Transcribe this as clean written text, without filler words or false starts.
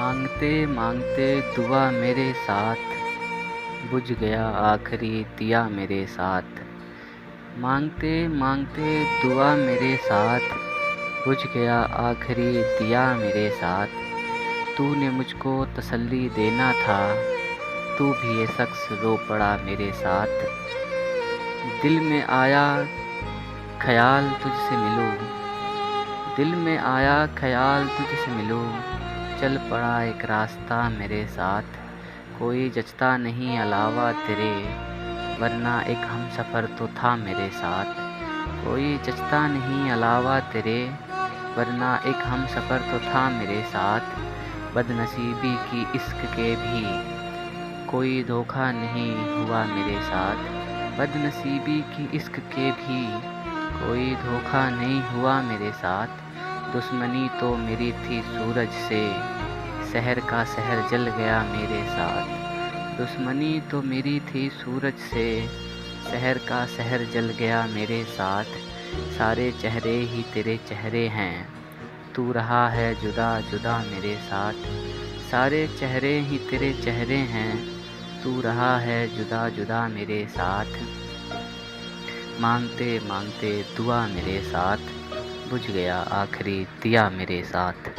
मांगते मांगते दुआ मेरे साथ, बुझ गया आखिरी दिया मेरे साथ। मांगते मांगते दुआ मेरे साथ, बुझ गया आखिरी दिया मेरे साथ। तूने मुझको तसल्ली देना था, तू भी ये शख्स रो पड़ा मेरे साथ। दिल में आया ख्याल तुझसे मिलूं, दिल में आया ख्याल तुझसे मिलूं, चल पड़ा एक रास्ता मेरे साथ। कोई जचता नहीं अलावा तेरे, वरना एक हमसफ़र तो था मेरे साथ। कोई जचता नहीं अलावा तेरे, वरना एक हमसफ़र तो था मेरे साथ। बदनसीबी की इश्क के भी कोई धोखा नहीं हुआ मेरे साथ। बदनसीबी की इश्क के भी कोई धोखा नहीं हुआ मेरे साथ। दुश्मनी तो मेरी थी सूरज से, शहर का शहर जल गया मेरे साथ। दुश्मनी तो मेरी थी सूरज से, शहर का शहर जल गया मेरे साथ। सारे चेहरे ही तेरे चेहरे हैं, तू रहा है जुदा जुदा मेरे साथ। सारे चेहरे ही तेरे चेहरे हैं, तू रहा है जुदा जुदा मेरे साथ। मांगते मांगते दुआ मेरे साथ, बुझ गया आखिरी दिया मेरे साथ।